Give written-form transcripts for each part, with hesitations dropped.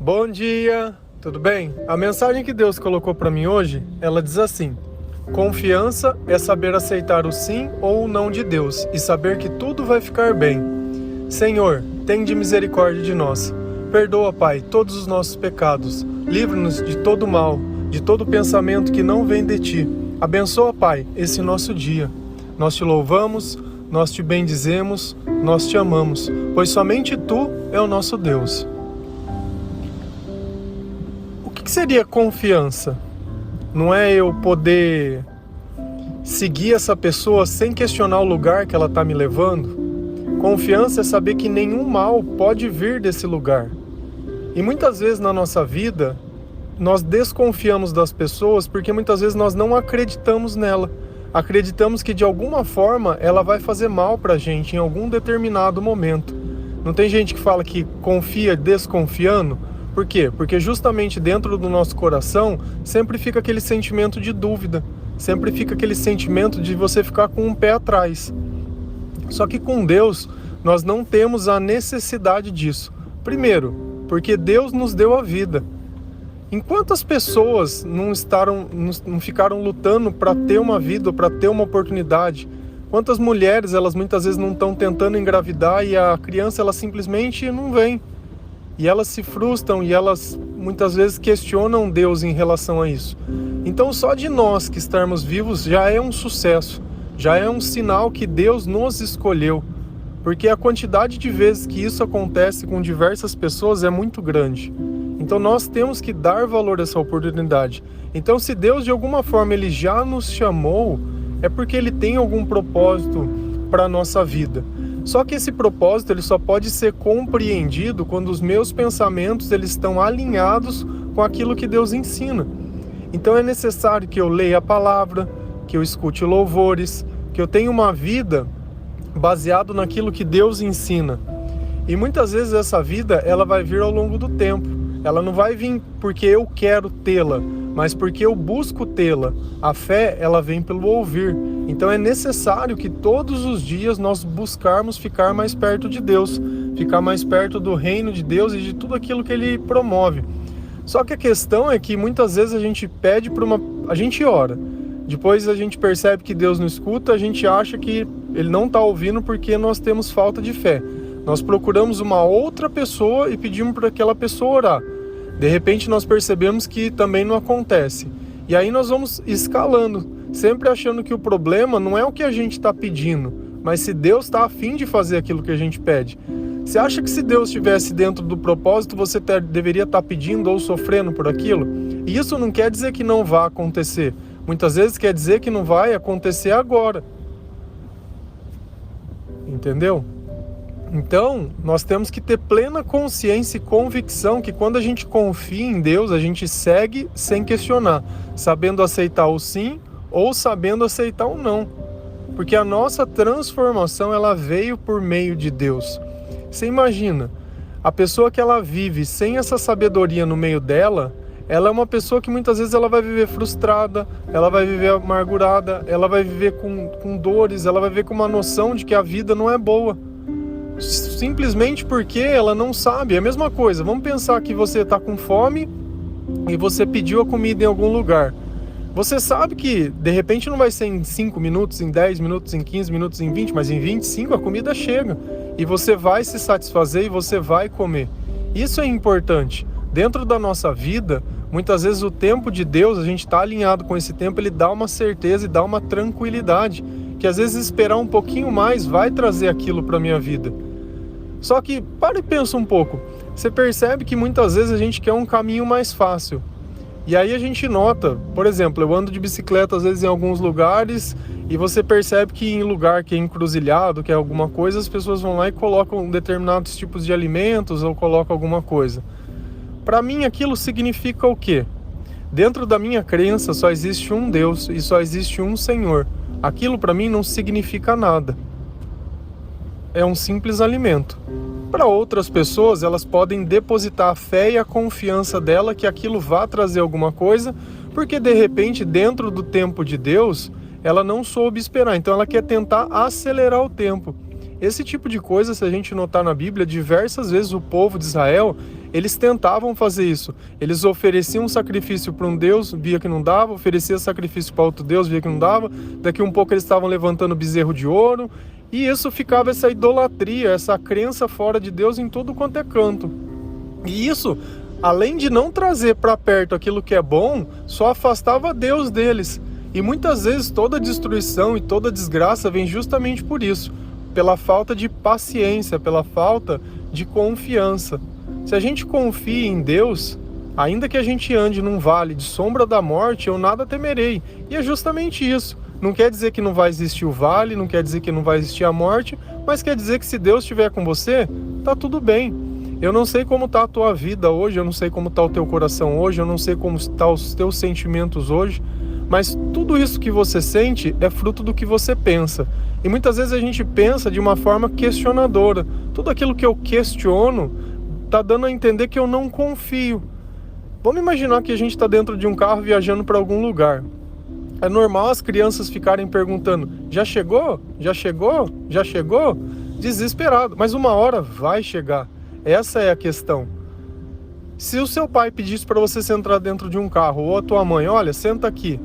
Bom dia, tudo bem? A mensagem que Deus colocou para mim hoje, ela diz assim: confiança é saber aceitar o sim ou o não de Deus e saber que tudo vai ficar bem. Senhor, tende misericórdia de nós. Perdoa, Pai, todos os nossos pecados. Livra-nos de todo mal, de todo pensamento que não vem de Ti. Abençoa, Pai, esse nosso dia. Nós Te louvamos, nós Te bendizemos, nós Te amamos, pois somente Tu é o nosso Deus. O que seria confiança? Não é eu poder seguir essa pessoa sem questionar o lugar que ela está me levando? Confiança é saber que nenhum mal pode vir desse lugar. E muitas vezes na nossa vida, nós desconfiamos das pessoas porque muitas vezes nós não acreditamos nela. Acreditamos que de alguma forma ela vai fazer mal pra gente em algum determinado momento. Não tem gente que fala que confia desconfiando? Por quê? Porque justamente dentro do nosso coração sempre fica aquele sentimento de dúvida. Sempre fica aquele sentimento de você ficar com um pé atrás. Só que com Deus, nós não temos a necessidade disso. Primeiro, porque Deus nos deu a vida. Enquanto as pessoas não ficaram lutando para ter uma vida, para ter uma oportunidade? Quantas mulheres, elas muitas vezes não estão tentando engravidar e a criança ela simplesmente não vem? E elas se frustram e elas muitas vezes questionam Deus em relação a isso. Então só de nós que estarmos vivos já é um sucesso. Já é um sinal que Deus nos escolheu, porque a quantidade de vezes que isso acontece com diversas pessoas é muito grande. Então nós temos que dar valor a essa oportunidade. Então se Deus de alguma forma Ele já nos chamou, é porque Ele tem algum propósito para a nossa vida. Só que esse propósito ele só pode ser compreendido quando os meus pensamentos eles estão alinhados com aquilo que Deus ensina. Então é necessário que eu leia a palavra, que eu escute louvores, que eu tenha uma vida baseado naquilo que Deus ensina. E muitas vezes essa vida ela vai vir ao longo do tempo. Ela não vai vir porque eu quero tê-la, mas porque eu busco tê-la. A fé ela vem pelo ouvir. Então é necessário que todos os dias nós buscarmos ficar mais perto de Deus, ficar mais perto do reino de Deus e de tudo aquilo que Ele promove. Só que a questão é que muitas vezes a gente pede a gente ora. Depois a gente percebe que Deus não escuta, a gente acha que Ele não está ouvindo porque nós temos falta de fé. Nós procuramos uma outra pessoa e pedimos para aquela pessoa orar. De repente nós percebemos que também não acontece. E aí nós vamos escalando, sempre achando que o problema não é o que a gente está pedindo, mas se Deus está a fim de fazer aquilo que a gente pede. Você acha que se Deus estivesse dentro do propósito, você deveria estar pedindo ou sofrendo por aquilo? E isso não quer dizer que não vá acontecer. Muitas vezes quer dizer que não vai acontecer agora. Entendeu? Então, nós temos que ter plena consciência e convicção que quando a gente confia em Deus, a gente segue sem questionar, sabendo aceitar o sim ou sabendo aceitar o não. Porque a nossa transformação, ela veio por meio de Deus. Você imagina, a pessoa que ela vive sem essa sabedoria no meio dela, ela é uma pessoa que muitas vezes ela vai viver frustrada, ela vai viver amargurada, ela vai viver com dores, ela vai viver com uma noção de que a vida não é boa. Simplesmente porque ela não sabe. É a mesma coisa, vamos pensar que você está com fome e você pediu a comida em algum lugar. Você sabe que de repente não vai ser em 5 minutos, em 10 minutos, em 15 minutos, em 20, mas em 25 a comida chega. E você vai se satisfazer e você vai comer. Isso é importante. Dentro da nossa vida, muitas vezes o tempo de Deus, a gente está alinhado com esse tempo, ele dá uma certeza e dá uma tranquilidade, que às vezes esperar um pouquinho mais vai trazer aquilo para a minha vida. Só que, para e pensa um pouco, você percebe que muitas vezes a gente quer um caminho mais fácil. E aí a gente nota, por exemplo, eu ando de bicicleta às vezes em alguns lugares e você percebe que em lugar que é encruzilhado, que é alguma coisa, as pessoas vão lá e colocam determinados tipos de alimentos ou colocam alguma coisa. Para mim aquilo significa o quê? Dentro da minha crença só existe um Deus e só existe um Senhor. Aquilo para mim não significa nada. É um simples alimento. Para outras pessoas, elas podem depositar a fé e a confiança dela que aquilo vá trazer alguma coisa, porque de repente, dentro do tempo de Deus, ela não soube esperar. Então ela quer tentar acelerar o tempo. Esse tipo de coisa, se a gente notar na Bíblia, diversas vezes o povo de Israel, eles tentavam fazer isso. Eles ofereciam um sacrifício para um Deus, via que não dava, ofereciam sacrifício para outro Deus, via que não dava. Daqui um pouco eles estavam levantando bezerro de ouro. E isso ficava essa idolatria, essa crença fora de Deus em tudo quanto é canto. E isso, além de não trazer para perto aquilo que é bom, só afastava Deus deles. E muitas vezes toda destruição e toda desgraça vem justamente por isso, pela falta de paciência, pela falta de confiança. Se a gente confia em Deus, ainda que a gente ande num vale de sombra da morte, eu nada temerei. E é justamente isso. Não quer dizer que não vai existir o vale, não quer dizer que não vai existir a morte, mas quer dizer que se Deus estiver com você, tá tudo bem. Eu não sei como tá a tua vida hoje, eu não sei como tá o teu coração hoje, eu não sei como estão os teus sentimentos hoje, mas tudo isso que você sente é fruto do que você pensa. E muitas vezes a gente pensa de uma forma questionadora. Tudo aquilo que eu questiono tá dando a entender que eu não confio. Vamos imaginar que a gente está dentro de um carro viajando para algum lugar. É normal as crianças ficarem perguntando: já chegou? Já chegou? Já chegou? Desesperado. Mas uma hora vai chegar. Essa é a questão. Se o seu pai pedisse para você sentar dentro de um carro, ou a tua mãe: olha, senta aqui,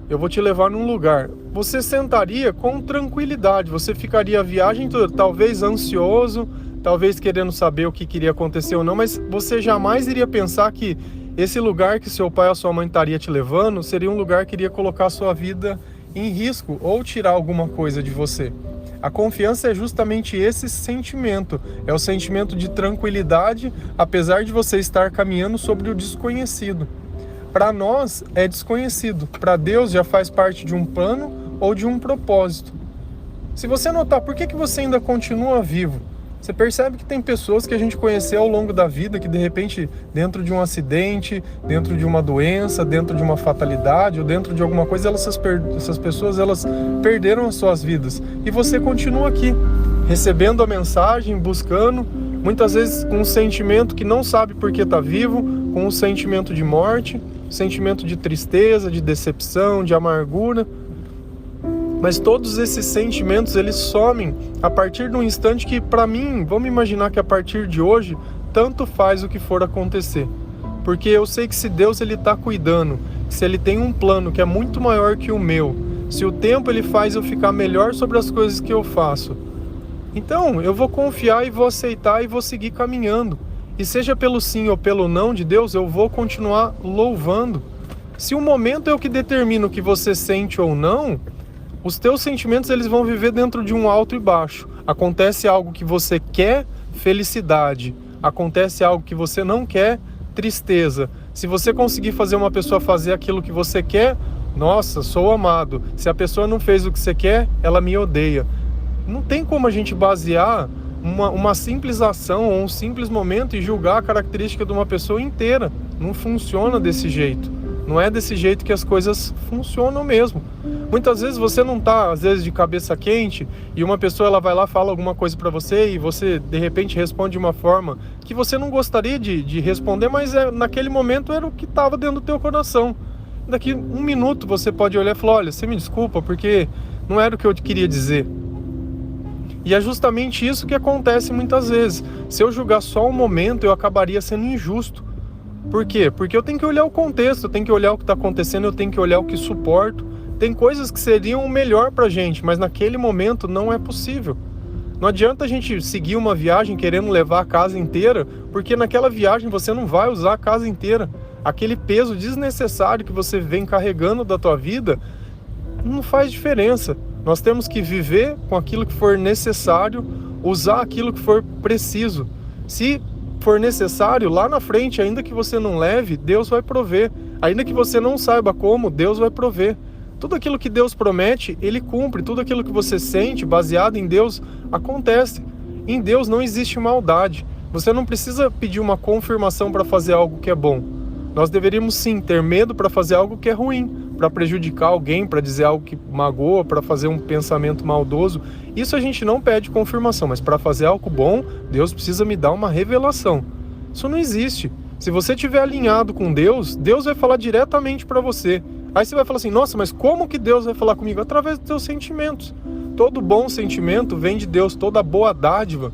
eu vou te levar num lugar, você sentaria com tranquilidade, você ficaria a viagem toda, talvez ansioso, talvez querendo saber o que queria acontecer ou não, mas você jamais iria pensar que esse lugar que seu pai ou sua mãe estaria te levando seria um lugar que iria colocar a sua vida em risco ou tirar alguma coisa de você. A confiança é justamente esse sentimento, é o sentimento de tranquilidade, apesar de você estar caminhando sobre o desconhecido. Para nós é desconhecido, para Deus já faz parte de um plano ou de um propósito. Se você notar, por que você ainda continua vivo? Você percebe que tem pessoas que a gente conheceu ao longo da vida que de repente, dentro de um acidente, dentro de uma doença, dentro de uma fatalidade ou dentro de alguma coisa, essas pessoas elas perderam as suas vidas. E você continua aqui, recebendo a mensagem, buscando, muitas vezes com um sentimento que não sabe por que está vivo, com um sentimento de morte, sentimento de tristeza, de decepção, de amargura. Mas todos esses sentimentos, eles somem a partir do instante que, para mim, vamos imaginar que a partir de hoje, tanto faz o que for acontecer. Porque eu sei que se Deus está cuidando, se Ele tem um plano que é muito maior que o meu, se o tempo Ele faz eu ficar melhor sobre as coisas que eu faço, então eu vou confiar e vou aceitar e vou seguir caminhando. E seja pelo sim ou pelo não de Deus, eu vou continuar louvando. Se o momento é o que determina o que você sente ou não, os teus sentimentos eles vão viver dentro de um alto e baixo. Acontece algo que você quer, felicidade. Acontece algo que você não quer, tristeza. Se você conseguir fazer uma pessoa fazer aquilo que você quer, nossa, sou amado. Se a pessoa não fez o que você quer, ela me odeia. Não tem como a gente basear uma simples ação ou um simples momento e julgar a característica de uma pessoa inteira. Não funciona desse jeito. Não é desse jeito que as coisas funcionam mesmo. Muitas vezes você não está, às vezes, de cabeça quente e uma pessoa ela vai lá, fala alguma coisa para você e você, de repente, responde de uma forma que você não gostaria de responder, mas naquele momento era o que estava dentro do teu coração. Daqui um minuto você pode olhar e falar: olha, você me desculpa porque não era o que eu queria dizer. E é justamente isso que acontece muitas vezes. Se eu julgar só um momento, eu acabaria sendo injusto. Por quê? Porque eu tenho que olhar o contexto, eu tenho que olhar o que está acontecendo, eu tenho que olhar o que suporto. Tem coisas que seriam o melhor pra gente, mas naquele momento não é possível. Não adianta a gente seguir uma viagem querendo levar a casa inteira, porque naquela viagem você não vai usar a casa inteira. Aquele peso desnecessário que você vem carregando da tua vida não faz diferença. Nós temos que viver com aquilo que for necessário, usar aquilo que for preciso. Se for necessário, lá na frente, ainda que você não leve, Deus vai prover. Ainda que você não saiba como, Deus vai prover. Tudo aquilo que Deus promete, Ele cumpre. Tudo aquilo que você sente, baseado em Deus, acontece. Em Deus não existe maldade. Você não precisa pedir uma confirmação para fazer algo que é bom. Nós deveríamos sim ter medo para fazer algo que é ruim, para prejudicar alguém, para dizer algo que magoa, para fazer um pensamento maldoso. Isso a gente não pede confirmação, mas para fazer algo bom, Deus precisa me dar uma revelação. Isso não existe. Se você estiver alinhado com Deus, Deus vai falar diretamente para você. Aí você vai falar assim: nossa, mas como que Deus vai falar comigo? Através dos teus sentimentos. Todo bom sentimento vem de Deus, toda boa dádiva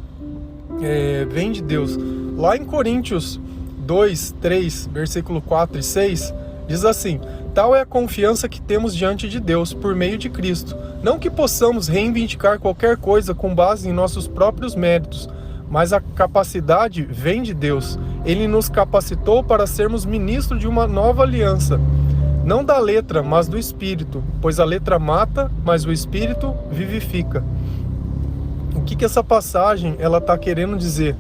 vem de Deus. Lá em Coríntios 2, 3, versículo 4 e 6, diz assim: tal é a confiança que temos diante de Deus por meio de Cristo. Não que possamos reivindicar qualquer coisa com base em nossos próprios méritos, mas a capacidade vem de Deus. Ele nos capacitou para sermos ministros de uma nova aliança, não da letra, mas do Espírito, pois a letra mata, mas o Espírito vivifica. O que essa passagem ela está querendo dizer?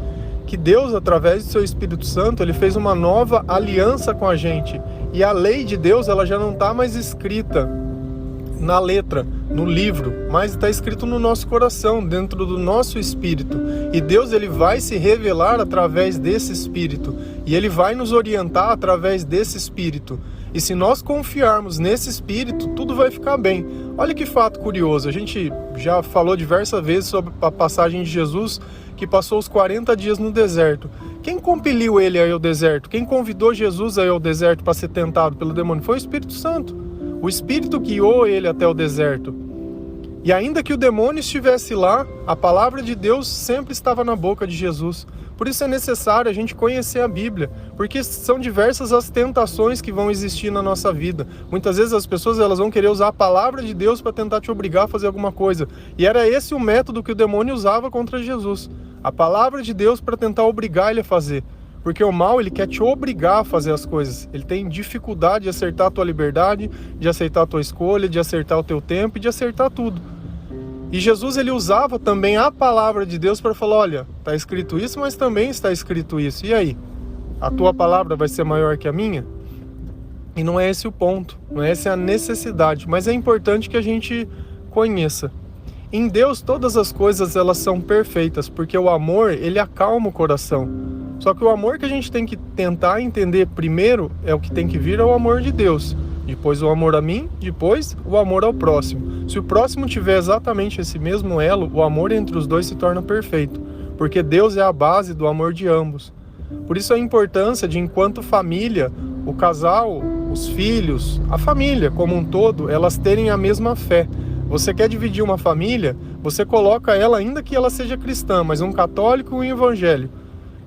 Que Deus, através do seu Espírito Santo, ele fez uma nova aliança com a gente. E a lei de Deus ela já não está mais escrita na letra, no livro, mas está escrito no nosso coração, dentro do nosso espírito. E Deus ele vai se revelar através desse espírito. E ele vai nos orientar através desse espírito. E se nós confiarmos nesse espírito, tudo vai ficar bem. Olha que fato curioso. A gente já falou diversas vezes sobre a passagem de Jesus que passou os 40 dias no deserto. Quem compeliu ele a ir ao deserto? Quem convidou Jesus a ir ao deserto para ser tentado pelo demônio? Foi o Espírito Santo. O Espírito guiou ele até o deserto. E ainda que o demônio estivesse lá, a palavra de Deus sempre estava na boca de Jesus. Por isso é necessário a gente conhecer a Bíblia, porque são diversas as tentações que vão existir na nossa vida. Muitas vezes as pessoas elas vão querer usar a palavra de Deus para tentar te obrigar a fazer alguma coisa. E era esse o método que o demônio usava contra Jesus. A palavra de Deus para tentar obrigar ele a fazer. Porque o mal, ele quer te obrigar a fazer as coisas. Ele tem dificuldade de acertar a tua liberdade, de acertar a tua escolha, de acertar o teu tempo e de acertar tudo. E Jesus, ele usava também a palavra de Deus para falar, olha, está escrito isso, mas também está escrito isso. E aí? A tua palavra vai ser maior que a minha? E não é esse o ponto, não é essa a necessidade, mas é importante que a gente conheça. Em Deus, todas as coisas, elas são perfeitas, porque o amor, ele acalma o coração. Só que o amor que a gente tem que tentar entender primeiro é o que tem que vir é o amor de Deus. Depois o amor a mim, depois o amor ao próximo. Se o próximo tiver exatamente esse mesmo elo, o amor entre os dois se torna perfeito. Porque Deus é a base do amor de ambos. Por isso a importância de, enquanto família, o casal, os filhos, a família como um todo, elas terem a mesma fé. Você quer dividir uma família, você coloca ela, ainda que ela seja cristã, mas um católico e um evangélico.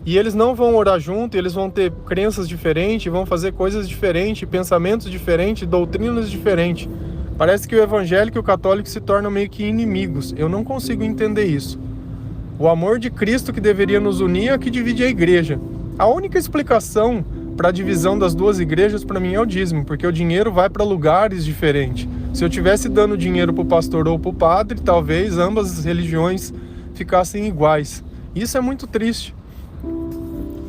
E eles não vão orar junto, eles vão ter crenças diferentes, vão fazer coisas diferentes, pensamentos diferentes, doutrinas diferentes. Parece que o evangélico e o católico se tornam meio que inimigos. Eu não consigo entender isso. O amor de Cristo que deveria nos unir é que divide a igreja. A única explicação para a divisão das duas igrejas para mim é o dízimo, porque o dinheiro vai para lugares diferentes. Se eu estivesse dando dinheiro para o pastor ou para o padre, talvez ambas as religiões ficassem iguais. Isso é muito triste.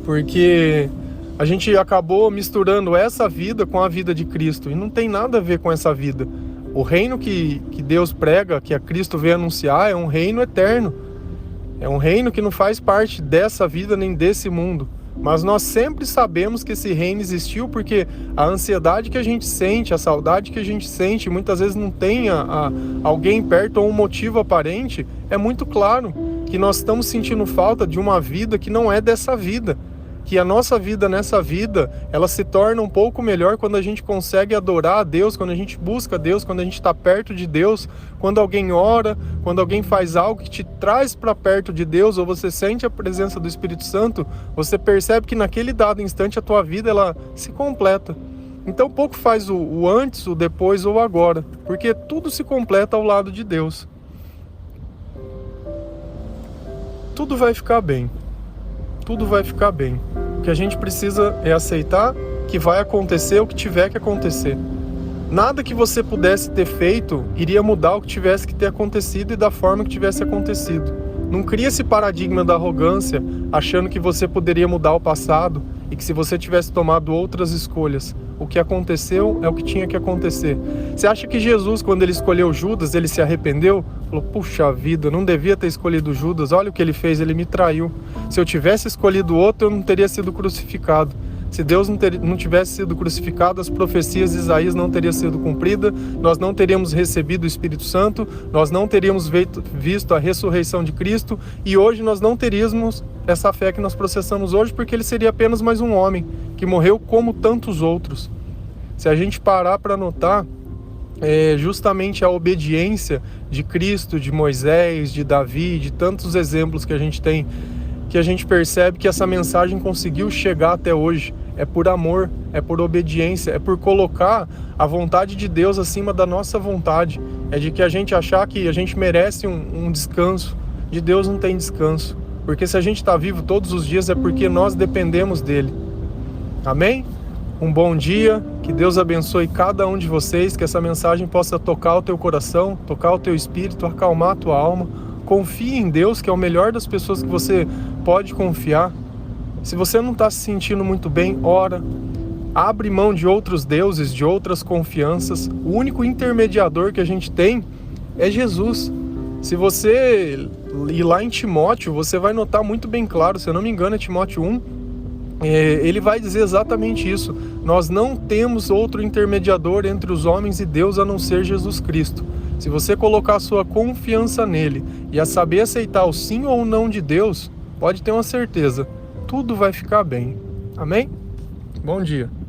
Porque a gente acabou misturando essa vida com a vida de Cristo. E não tem nada a ver com essa vida. O reino que Deus prega, que a Cristo veio anunciar, é um reino eterno. É um reino que não faz parte dessa vida nem desse mundo. Mas nós sempre sabemos que esse reino existiu porque a ansiedade que a gente sente, a saudade que a gente sente, muitas vezes não tem alguém perto ou um motivo aparente, é muito claro que nós estamos sentindo falta de uma vida que não é dessa vida. Que a nossa vida nessa vida, ela se torna um pouco melhor quando a gente consegue adorar a Deus, quando a gente busca Deus, quando a gente está perto de Deus, quando alguém ora, quando alguém faz algo que te traz para perto de Deus, ou você sente a presença do Espírito Santo, você percebe que naquele dado instante a tua vida ela se completa. Então pouco faz o antes, o depois ou o agora, porque tudo se completa ao lado de Deus. Tudo vai ficar bem. Tudo vai ficar bem. O que a gente precisa é aceitar que vai acontecer o que tiver que acontecer. Nada que você pudesse ter feito iria mudar o que tivesse que ter acontecido e da forma que tivesse acontecido. Não cria esse paradigma da arrogância, achando que você poderia mudar o passado e que se você tivesse tomado outras escolhas, o que aconteceu é o que tinha que acontecer. Você acha que Jesus, quando ele escolheu Judas, ele se arrependeu? Falou, puxa vida, eu não devia ter escolhido Judas, olha o que ele fez, ele me traiu. Se eu tivesse escolhido outro, eu não teria sido crucificado. Se Deus não tivesse sido crucificado, as profecias de Isaías não teriam sido cumpridas, nós não teríamos recebido o Espírito Santo, nós não teríamos visto a ressurreição de Cristo e hoje nós não teríamos essa fé que nós processamos hoje, porque ele seria apenas mais um homem que morreu como tantos outros. Se a gente parar para notar, justamente a obediência de Cristo, de Moisés, de Davi, de tantos exemplos que a gente tem que a gente percebe que essa mensagem conseguiu chegar até hoje. É por amor, é por obediência, é por colocar a vontade de Deus acima da nossa vontade. É de que a gente achar que a gente merece um descanso. De Deus não tem descanso. Porque se a gente está vivo todos os dias é porque nós dependemos dele. Amém? Um bom dia, que Deus abençoe cada um de vocês, que essa mensagem possa tocar o teu coração, tocar o teu espírito, acalmar a tua alma. Confie em Deus, que é o melhor das pessoas que você pode confiar. Se você não está se sentindo muito bem, ora. Abre mão de outros deuses, de outras confianças. O único intermediador que a gente tem é Jesus. Se você ir lá em Timóteo, você vai notar muito bem claro, se eu não me engano é Timóteo 1, ele vai dizer exatamente isso. Nós não temos outro intermediador entre os homens e Deus a não ser Jesus Cristo. Se você colocar a sua confiança nele e a saber aceitar o sim ou não de Deus, pode ter uma certeza, tudo vai ficar bem. Amém? Bom dia.